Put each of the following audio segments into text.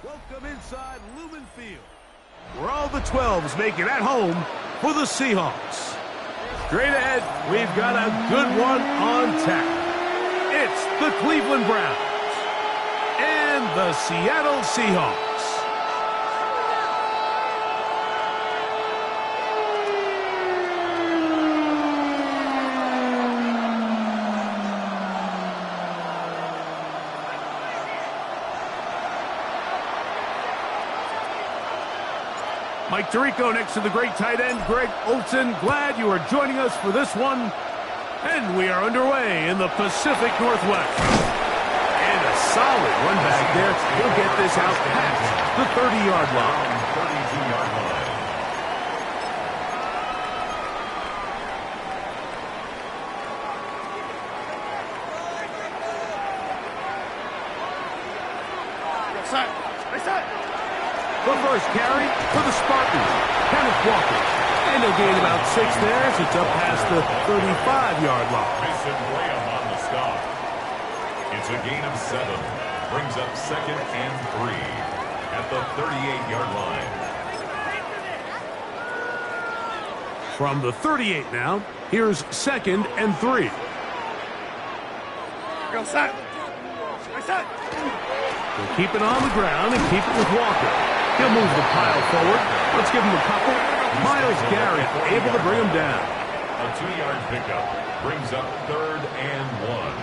Welcome inside Lumen Field, where all the 12s make it at home for the Seahawks. Straight ahead, we've got a good one on tap. It's the Cleveland Browns and the Seattle Seahawks. Mike Tirico next to the great tight end, Greg Olsen. Glad you are joining us for this one. And we are underway in the Pacific Northwest. And a solid run back there. He'll get this out past the 30-yard line. 32-yard line. The first carry for the Spartans, Kenneth Walker. And he'll gain about 6 there as it's up past the 35-yard line. Mason Graham on the stop. It's a gain of 7. Brings up 2nd and 3 at the 38-yard line. From the 38 now, here's 2nd and 3. Go, set. Set. We'll keep it on the ground and keep it with Walker. He'll move the pile forward. Let's give him a couple. Myles Garrett able to bring him down. A 2-yard pickup brings up 3rd and 1.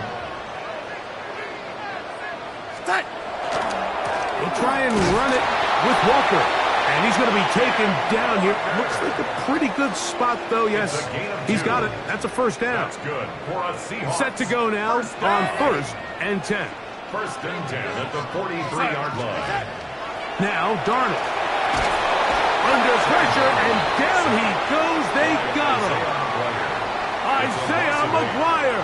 Set. He'll try and run it with Walker. And he's going to be taken down here. Looks like a pretty good spot, though. Yes, he's got it. That's a first down. That's good for a Seahawks. Set to go now on 1st and 10. 1st and 10 at the 43-yard line. Now Darnold. Under pressure, and down he goes. They got him. Isaiah McGuire.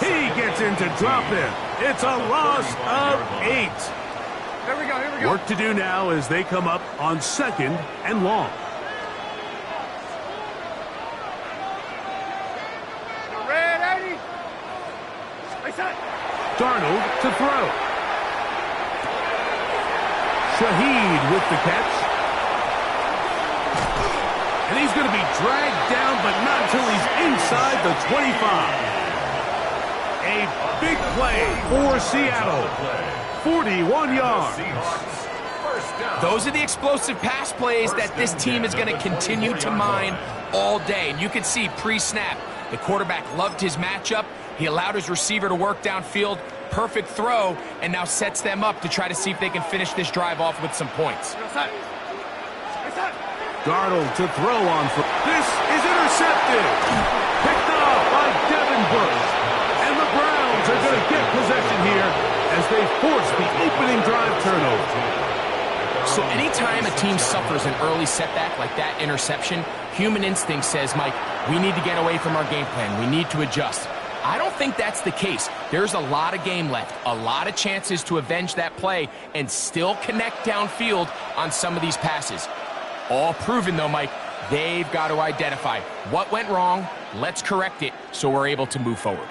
He gets in to drop it. It's a loss of 8. Here we go, here we go. Work to do now as they come up on 2nd and long. Red 80. Darnold to throw. Shaheed with the catch. And he's going to be dragged down, but not until he's inside the 25. A big play for Seattle. 41 yards. Those are the explosive pass plays that this team is going to continue to mine all day. And you can see pre-snap, the quarterback loved his matchup. He allowed his receiver to work downfield. Perfect throw, and now sets them up to try to see if they can finish this drive off with some points. Darnold to throw on. This is intercepted. Picked off by Devin Bush. And the Browns are going to get possession here as they force the opening drive turnover. So anytime a team suffers an early setback like that interception, human instinct says, Mike, we need to get away from our game plan. We need to adjust. I don't think that's the case. There's a lot of game left, a lot of chances to avenge that play and still connect downfield on some of these passes. All proven, though, Mike, they've got to identify what went wrong, let's correct it so we're able to move forward.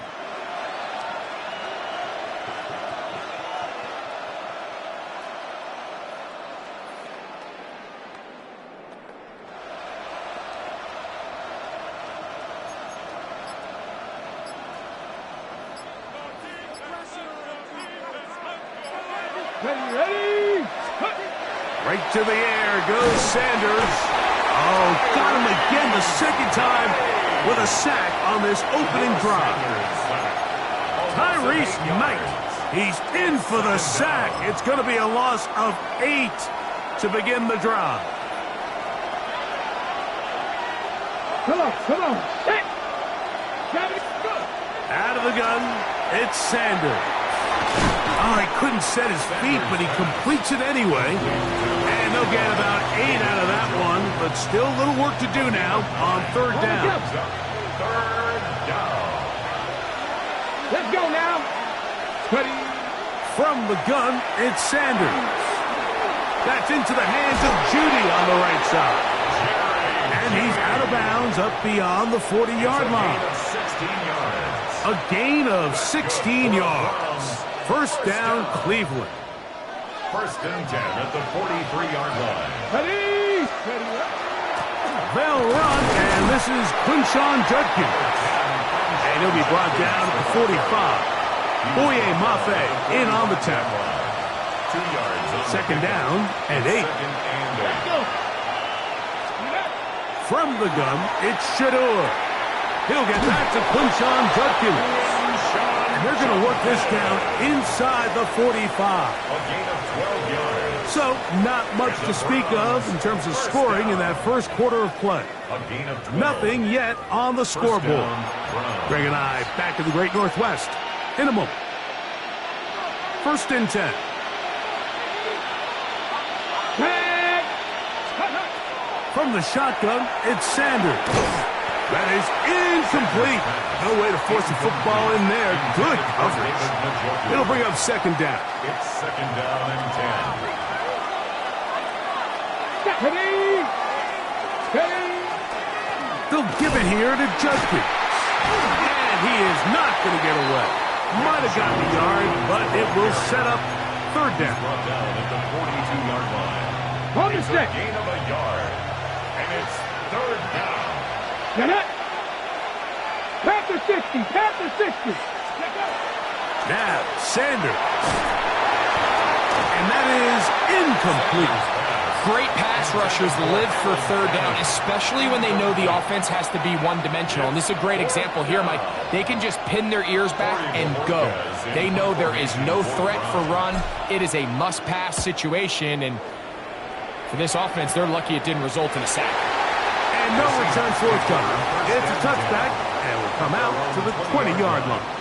Ready. Right to the air goes Sanders. Oh, got him again the 2nd time with a sack on this opening drive. Tyrese Knight, he's in for the sack. It's going to be a loss of 8 to begin the drive. Come on. Hey. Out of the gun, it's Sanders. Oh, he couldn't set his feet, but he completes it anyway. And they'll get about 8 out of that one, but still a little work to do now on 3rd down. 3rd down. Let's go now. Ready. From the gun, it's Sanders. That's into the hands of Judy on the right side. And he's out of bounds up beyond the 40-yard line. A gain of 16 yards. 1st down, Cleveland. First and 10 at the 43-yard line. Ready? Ready. They'll run, and this is Quinshawn Judkins. And he'll be brought down at the 45. Boye Mafe in on the tackle. 2 yards. Second down and 8. Second and 8. From the gun, it's Shadur. He'll get back to Quinshawn Judkins. And they're going to work this down inside the 45. A gain of 12 yards. So, not much to speak of in terms of scoring in that first quarter of play. A gain of 12. Nothing yet on the scoreboard. Greg and I back in the Great Northwest in a moment. First and 10. From the shotgun, it's Sanders. That is incomplete. No way to force the football in there. Good coverage. It'll bring up second down. It's second down and 10. Ready? Ready? They'll give it here to Judkins. And he is not going to get away. Might have gotten a yard, but it will set up third down. Brought down at the 42-yard line. On the It's a stick. gain of a yard. And it's third down. Get it. Past the 60. Past the 60. Now, Sanders. And that is incomplete. Great pass rushers live for third down, especially when they know the offense has to be one-dimensional. And this is a great example here, Mike. They can just pin their ears back and go. They know there is no threat for run. It is a must-pass situation, and for this offense, they're lucky it didn't result in a sack. And no return forthcoming. It's a touchback, and will come out to the 20-yard line.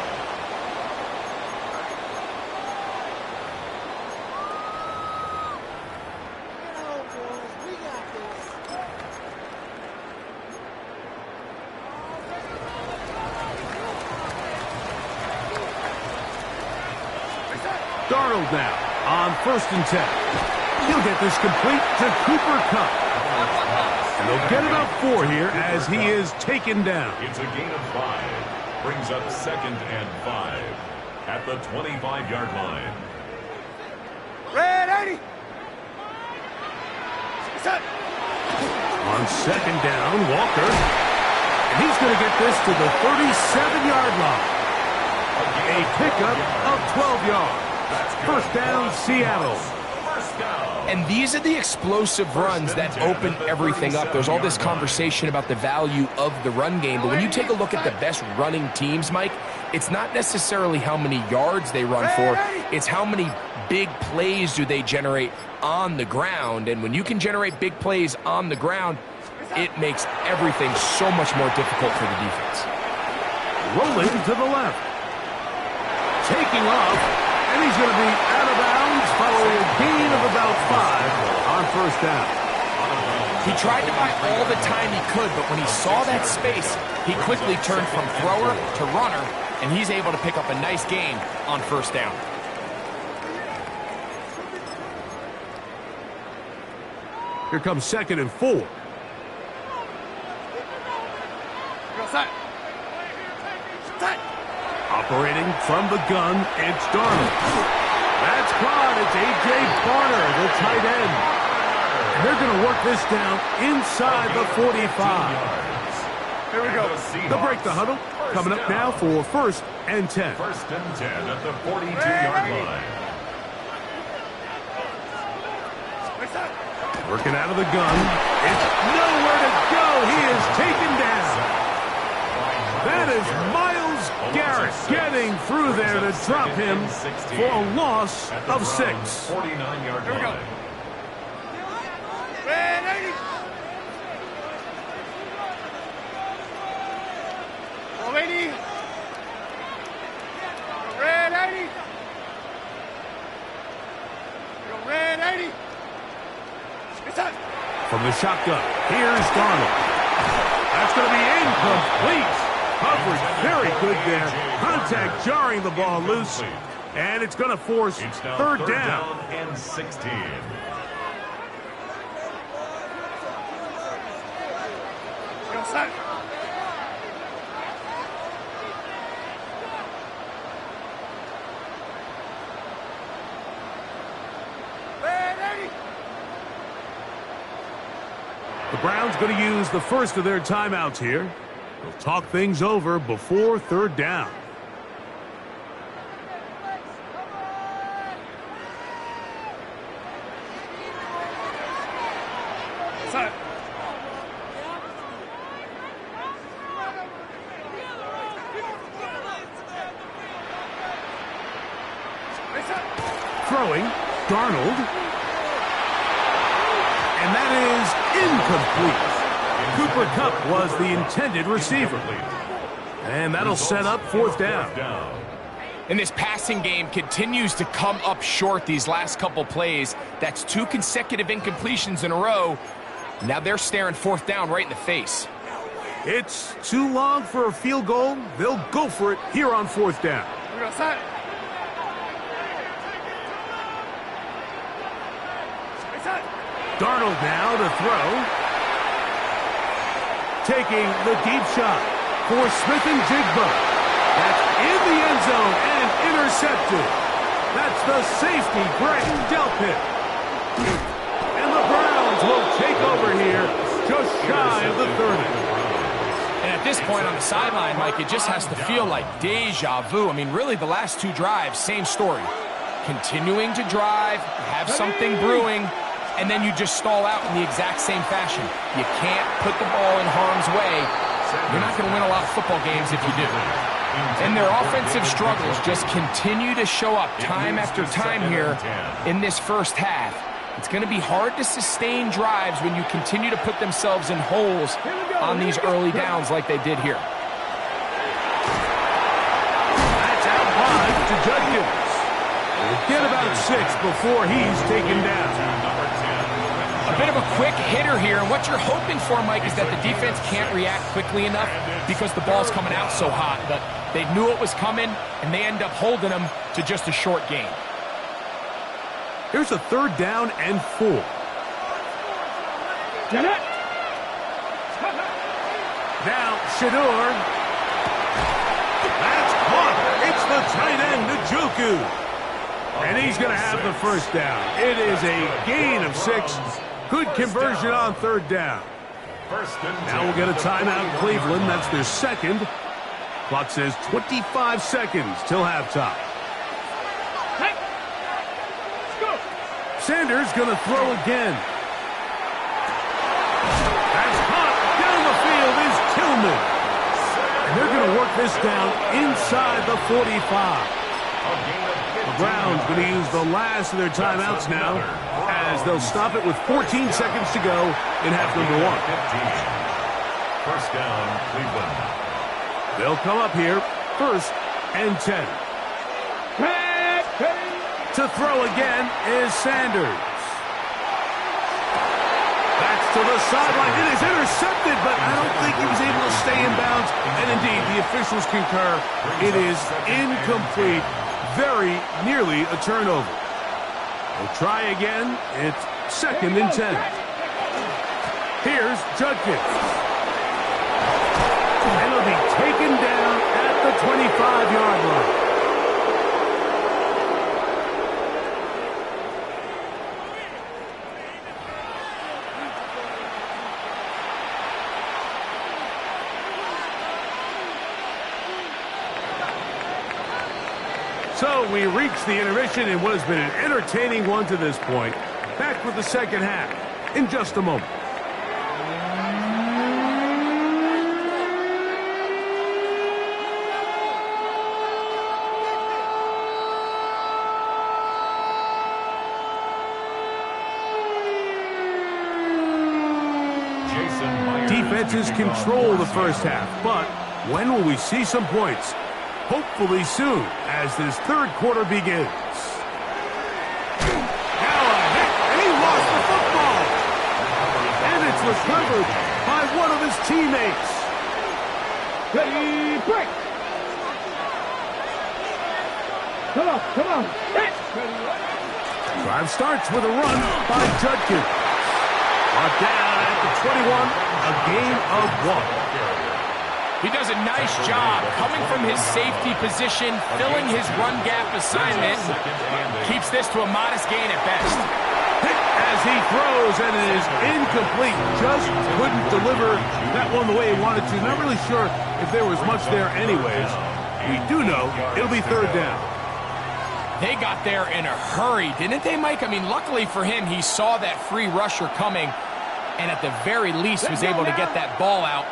Darnold now on first and 10. He'll get this complete to Cooper Kupp. And they'll get it up 4 here as he is taken down. It's a gain of 5. Brings up second and 5 at the 25-yard line. Red 80. On second down, Walker. And he's going to get this to the 37-yard line. A pickup of 12 yards. First down, Seattle. And these are the explosive runs that open everything up. There's all this conversation about the value of the run game, but when you take a look at the best running teams, Mike, it's not necessarily how many yards they run for, it's how many big plays do they generate on the ground. And when you can generate big plays on the ground, it makes everything so much more difficult for the defense. Rolling to the left. Taking off. And he's going to be out of bounds following a gain of about 5 on first down. He tried to buy all the time he could, but when he saw that space, he quickly turned from thrower to runner, and he's able to pick up a nice gain on first down. Here comes second and 4. Operating from the gun, it's Darnold. That's caught. It's A.J. Barner, the tight end. And they're going to work this down inside the 45. Here we go. They'll break the huddle. Coming up now for first and 10. First and 10 at the 42-yard line. Working out of the gun. It's nowhere to go. He is taken down. That is Myles Garrett getting through there to drop him for a loss of 6. 49-yard line. Red 80. Go 80. Red 80. Go red 80. It's up. From the shotgun, here's Darnold. That's going to be incomplete. Coverage very good there. Contact jarring the ball loose. And it's going to force It's now third down. and 16. Go set. The Browns going to use the first of their timeouts here. They'll talk things over before third down. Throwing, Darnold. And that is incomplete. Cooper Kupp was the intended receiver. And that'll set up fourth down. And this passing game continues to come up short these last couple plays. That's 2 consecutive incompletions in a row. Now they're staring fourth down right in the face. It's too long for a field goal. They'll go for it here on fourth down. Darnold now to throw. Taking the deep shot for Smith and Jigba. That's in the end zone and intercepted. That's the safety, Greg Delpit. And the Browns will take over here just shy of the 30. And at this point on the sideline, Mike, it just has to feel like deja vu. I mean, really, the last 2 drives, same story. Continuing to drive, have something brewing, and then you just stall out in the exact same fashion. You can't put the ball in harm's way. You're not going to win a lot of football games if you do. And their offensive struggles just continue to show up time after time here in this first half. It's going to be hard to sustain drives when you continue to put themselves in holes on these early downs like they did here. That's out wide to Judkins. We'll get about 6 before he's taken down. A bit of a quick hitter here. What you're hoping for, Mike, is that the defense can't react quickly enough because the ball's coming out so hot. But they knew it was coming, and they end up holding them to just a short gain. Here's a third down and 4. Now, Shador. That's caught. It's the tight end, Njoku. And he's going to have the first down. It is a gain of 6. Good conversion on third down. Now we'll get a timeout in Cleveland. That's their second. Clock says 25 seconds till halftime. Sanders going to throw again. That's caught. Down the field is Tillman. And they're going to work this down inside the 45. The Browns going to use the last of their timeouts now as they'll stop it with 14 seconds to go in half number 1. First down, Cleveland. They'll come up here, 1st and 10. To throw again is Sanders. That's to the sideline. It is intercepted, but I don't think he was able to stay in bounds. And indeed, the officials concur. It is incomplete. Very nearly a turnover. We'll try again. It's 2nd and 10. Here's Judkins. And he'll be taken down at the 25-yard line. So we reach the intermission in what has been an entertaining one to this point. Back with the second half in just a moment. Defenses control the first half, but when will we see some points? Hopefully soon, as this third quarter begins. Now a hit, and he lost the football. And it's recovered by one of his teammates. Ready, break. Come on. Drive starts with a run by Judkins. Brought down at the 21, a gain of 1. He does a nice job coming from his safety position, filling his run gap assignment. Keeps this to a modest gain at best. Hit as as he throws, and it is incomplete. Just couldn't deliver that one the way he wanted to. Not really sure if there was much there anyways. We do know it'll be third down. They got there in a hurry, didn't they, Mike? I mean, luckily for him, he saw that free rusher coming, and at the very least was able to get that ball out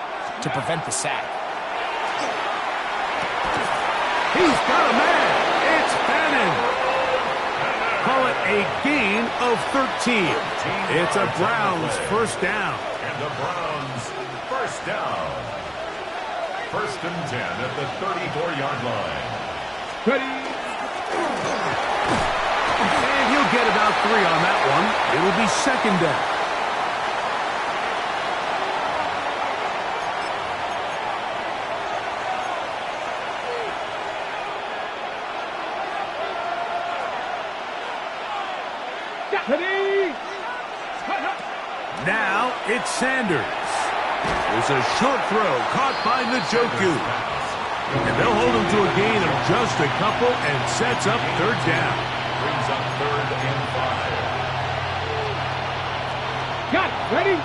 to prevent the sack. He's got a man. It's Madden. Call it a gain of 13. It's a Browns first down. And the Browns first down. First and 10 at the 34-yard line. Ready. And he'll get about 3 on that one. It'll be second down. Ready. Now it's Sanders. There's a short throw caught by Njoku. And they'll hold him to a gain of just a couple and sets up third down. Brings up third and 5. Got it. Ready.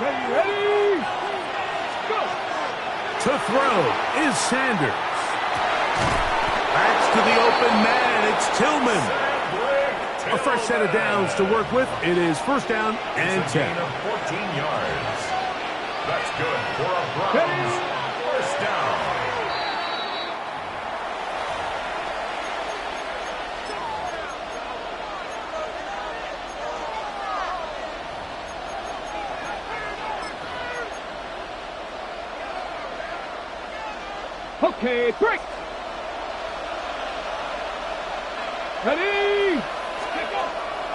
Ready. Go. To throw is Sanders. Backs to the open man. It's Tillman. A fresh set of downs to work with. It is first down and 10. Gain of 14 yards. That's good for a Browns first down. Okay, break. Ready.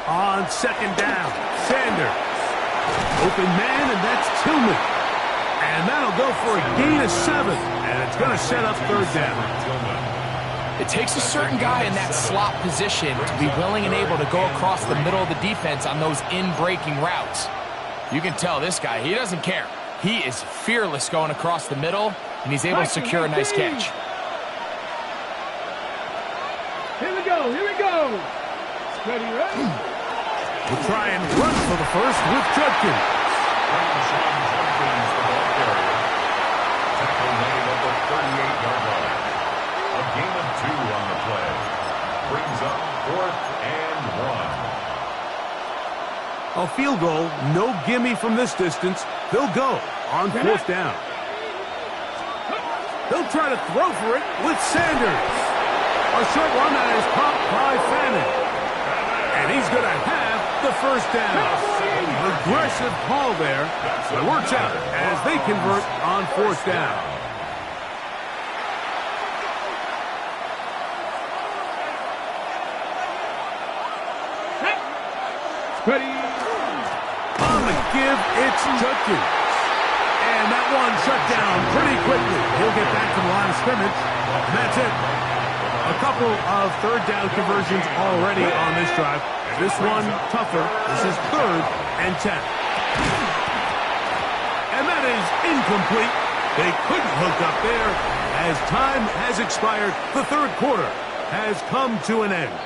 On second down, Sanders. Open man, and that's Tillman. And that'll go for a gain of 7. And it's going to set up third down. It takes a certain guy in that slot position to be willing and able to go across the middle of the defense on those in-breaking routes. You can tell this guy, he doesn't care. He is fearless going across the middle, and he's able to secure a nice catch. Here we go. Here we go. Ready, ready. We'll try and run for the first with Judkins. Tackle made at the 38-yard line. A gain of 2 on the play. Brings up fourth and 1. A field goal, no gimme from this distance. They'll go on fourth down. They'll try to throw for it with Sanders. A short one that is caught by Fannin. And he's going to have the first down. Aggressive call there, but it works out as they convert on fourth down. Ready. On the give, it's Judkins. And that one shut down pretty quickly. He'll get back to the line of scrimmage. And that's it. A couple of third down conversions already on this drive. This one tougher. This is third and 10. And that is incomplete. They couldn't hook up there. As time has expired, the third quarter has come to an end.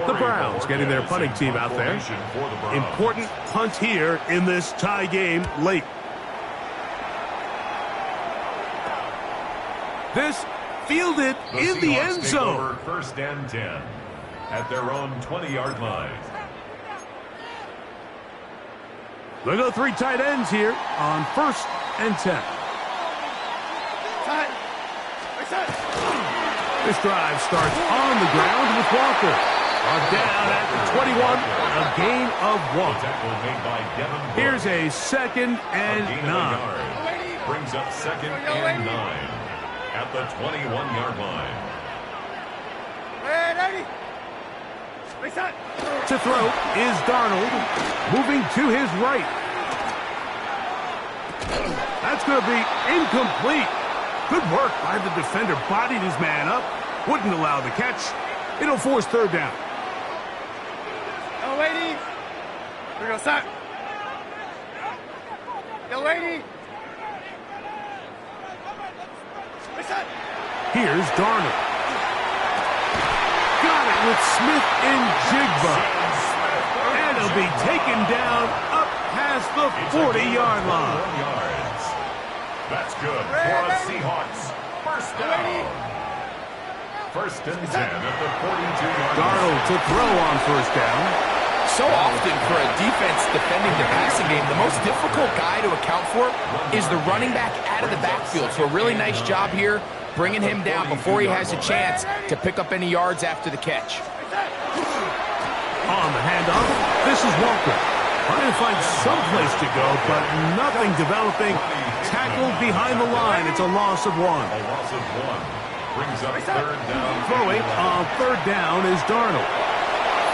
The Browns getting their punting team out there. Important punt here in this tie game late. This fielded in the end zone. First and 10 at their own 20-yard line. They go 3 tight ends here on first and 10. This drive starts on the ground with Walker. Down at the 21, a gain of 1. Here's a second and 9. Brings up second and 9 at the 21-yard line. To throw is Darnold, moving to his right. That's going to be incomplete. Good work by the defender. Bodied his man up. Wouldn't allow the catch. It'll force third down. Yo, lady. We're going to start. Yo, lady. Here's Darnold. Got it with Smith and Jigba. And he'll be taken down up past the 40-yard line. That's good for a Seahawks first down. First and 10 at the 42-yard line. Darnold to throw on first down. So often for a defense defending the passing game, the most difficult guy to account for is the running back out of the backfield. So a really nice job here bringing him down before he has a chance to pick up any yards after the catch. On the handoff, this is Walker. Trying to find some place to go, but nothing developing. Tackled behind the line. It's a loss of 1. A loss of 1 brings up third down. Throwing on third down is Darnold.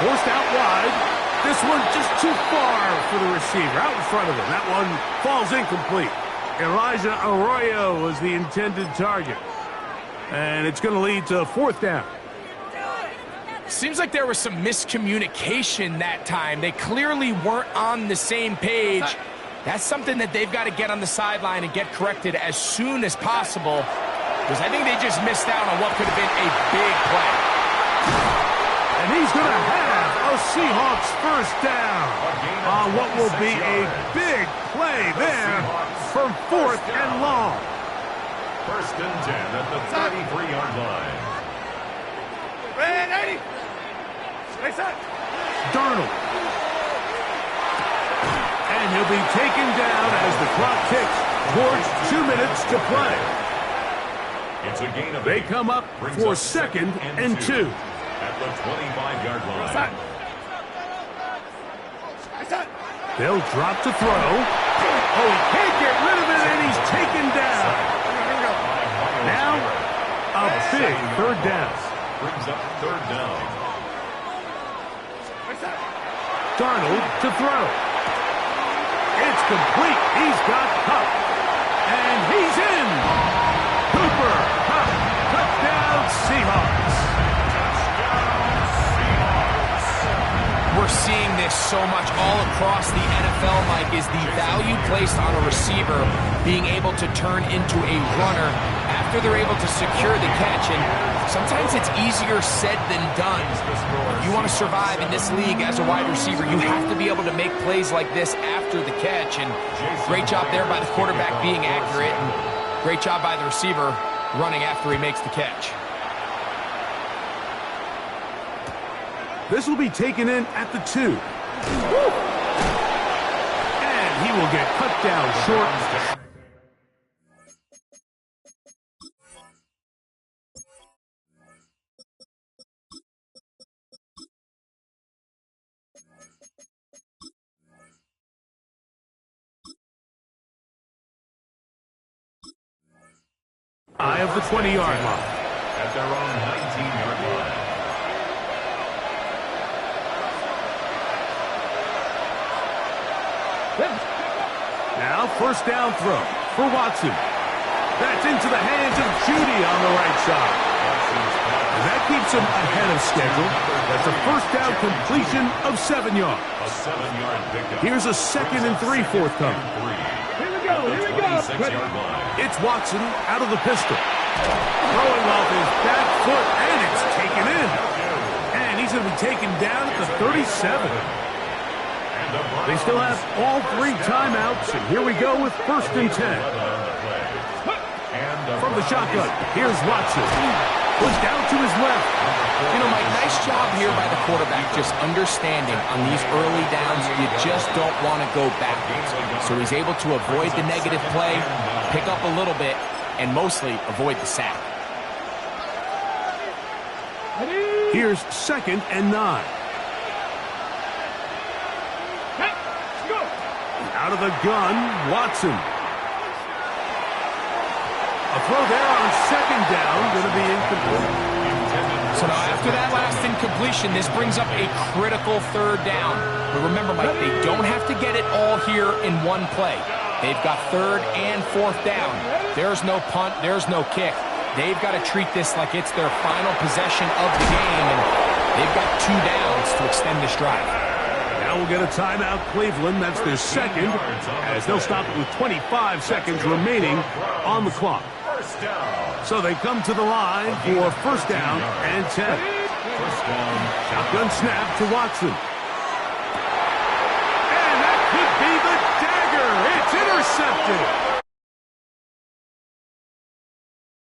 Forced out wide. This one just too far for the receiver. Out in front of him. That one falls incomplete. Elijah Arroyo was the intended target. And it's going to lead to fourth down. Seems like there was some miscommunication that time. They clearly weren't on the same page. That's something that they've got to get on the sideline and get corrected as soon as possible, because I think they just missed out on what could have been a big play. And he's going to have a Seahawks first down on what will be a big play there from fourth and long. First and 10 at the 33-yard line. Darnold. And he'll be taken down as the clock ticks towards 2 minutes to play. It's a gain of 8. They come up for second and 2. At the 25-yard line. They'll drop to throw. Oh, he can't get rid of it, and he's taken down. Now, a big third down. Brings up third down. Darnold to throw. It's complete. He's got Kupp. And he's in. Cooper Kupp. Touchdown Seahawks. We're seeing this so much all across the NFL, Mike, is the value placed on a receiver being able to turn into a runner after they're able to secure the catch. And sometimes it's easier said than done. If you want to survive in this league as a wide receiver, you have to be able to make plays like this after the catch. And great job there by the quarterback being accurate, and great job by the receiver running after he makes the catch. This will be taken in at the 2. And he will get cut down short. Eye of the 20-yard line. At their own 19-yard line. Now first down throw for Watson. That's into the hands of Judy on the right side. And that keeps him ahead of schedule. That's a first down completion of 7 yards. A 7-yard pickup. Here's a 2nd and 3 forthcoming. Here we go, here we go. 26-yard line. It's Watson out of the pistol. Throwing off his back foot, and it's taken in. And he's going to be taken down at the 37. They still have all 3 timeouts, and here we go with first and 10. From the shotgun, here's Watson. Pushed out to his left. You know, Mike, nice job here by the quarterback, just understanding on these early downs, you just don't want to go backwards. So he's able to avoid the negative play, pick up a little bit, and mostly avoid the sack. Here's 2nd and 9. Out of the gun, Watson. A throw there on 2nd down, going to be incomplete. So now after that last incompletion, this brings up a critical third down. But remember, Mike, they don't have to get it all here in one play. They've got 3rd and 4th down. There's no punt, there's no kick. They've got to treat this like it's their final possession of the game. And They've got 2 downs to extend this drive. Now we'll get a timeout, Cleveland. That's their second, as they'll stop it with 25 seconds remaining on the clock. So they come to the line for first down and 10. Shotgun snap to Watson.